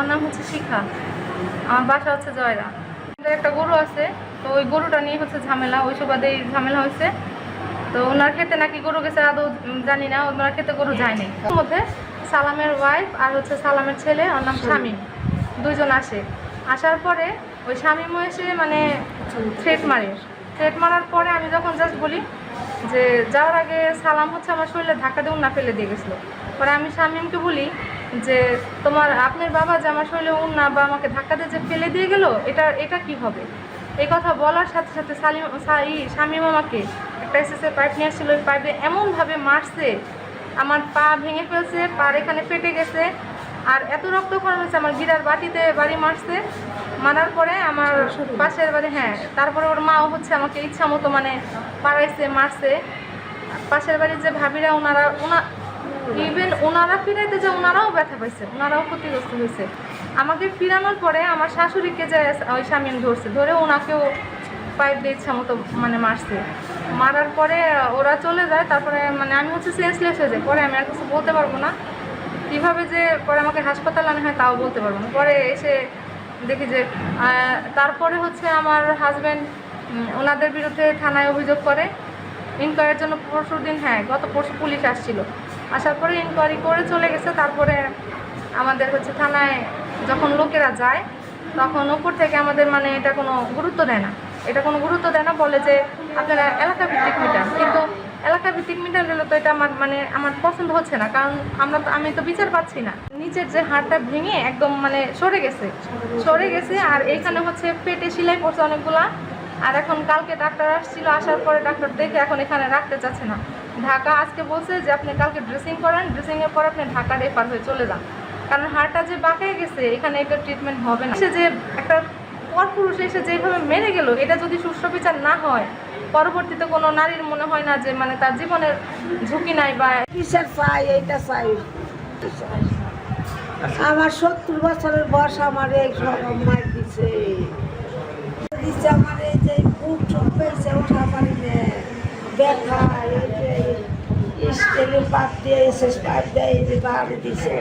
আমার নাম হচ্ছে শিখা, আমার বাসা হচ্ছে জয়রা। একটা গরু আছে, তো ওই গরুটা নিয়ে হচ্ছে ঝামেলা, ওই সুবাদেই ঝামেলা হয়েছে। তো ওনার ক্ষেতে নাকি গরু গেছে, আদৌ জানি না, ওনার ক্ষেতে গরু যায়নি। ওর মধ্যে সালামের ওয়াইফ আর হচ্ছে সালামের ছেলে, ওর নাম শামীম, দুইজন আসার পরে ওই শামীমও এসে মানে থ্রেট মারার পরে আমি যখন জাস্ট বলি যে যাওয়ার আগে সালাম হচ্ছে আমার শরীরে ধাক্কা দিয়ে উন্না ফেলে দিয়ে গেছিলো। পরে আমি শামীমকে বলি যে আপনার বাবা যে আমার শরীরে উন্না বা আমাকে ধাক্কা দিয়ে যে ফেলে দিয়ে গেল, এটা কি হবে? এই কথা বলার সাথে সাথে শামীম আমাকে একটা এসএসের পাইপ নিয়ে আসছিল, ওই পাইপে এমনভাবে মারছে, আমার পা ভেঙে ফেলছে, পার এখানে ফেটে গেছে, আর এত রক্তক্ষরণ হয়েছে, আমার গিরার বাটিতে বাড়ি মারছে। মারার পরে আমার পাশের বাড়ি, হ্যাঁ, তারপরে ওর মাও হচ্ছে আমাকে ইচ্ছা মতো মানে পাড়াইছে, মারছে। পাশের বাড়ির যে ভাবিরা ওনারা ফিরাইতে যে ওনারাও ব্যথা পাইছে, ওনারাও ক্ষতিগ্রস্ত হয়েছে। আমাকে ফিরানোর পরে আমার শাশুড়িকে যে ওই শামীম ধরে ওনাকেও পাইপ দিয়ে ইচ্ছা মতো মানে মারছে। মারার পরে ওরা চলে যায়, তারপরে মানে আমি হচ্ছে সেন্সলেস হয়ে যাই। পরে আমি আর কিছু বলতে পারবো না, কীভাবে যে পরে আমাকে হাসপাতালে আনা হয় তাও বলতে পারবো না। পরে এসে দেখি যে তারপরে হচ্ছে আমার হাজব্যান্ড ওনাদের বিরুদ্ধে থানায় অভিযোগ করে ইনকোয়ারির জন্য। গত পরশু পুলিশ আসছিল, আসার পরে ইনকোয়ারি করে চলে গেছে। তারপরে আমাদের হচ্ছে থানায় যখন লোকেরা যায় তখন ওপর থেকে আমাদের মানে এটা কোনো গুরুত্ব দেয় না, বলে যে আপনারা এলাকা ভিত্তিক মিটান। কিন্তু এলাকা ভিত্তিক মিটান হলে তো এটা আমার পছন্দ হচ্ছে না, কারণ আমি তো বিচার পাচ্ছি না। নিচের যে হাড়টা ভেঙে একদম মানে সরে গেছে, আর এইখানে হচ্ছে পেটে সেলাই পড়ছে অনেকগুলা। আর এখন কালকে ডাক্তার আসছিল, আসার পরে ডাক্তার দেখে এখন এখানে রাখতে চাচ্ছে না। ঢাকা আজকে বলছে যে আপনি কালকে ড্রেসিং করেন, ড্রেসিংয়ের পর আপনি ঢাকা রেফার হয়ে চলে যান, কারণ হাড়টা যে বাঁকিয়ে গেছে এখানে একটা ট্রিটমেন্ট হবে না। সে যে একটা পরপুরুষ এসে যেভাবে মেরে গেল, এটা যদি সুষ্ঠু বিচার না হয় পরবর্তীতে কোনো নারীর মনে হয় না যে মানে তার জীবনের ঝুঁকি নাই বা বিচার চাই। এইটা চাই আমার 70 বছরের বয়স, আমার এই সব মার দিছে আমার এই যে বুক চুপ পেয়েছে, ওঠা পারি না, ব্যথা, এই যে স্টেলের পাত দিয়ে এসএস পাইপ দেয়, এই যে বাড়ি দিছে।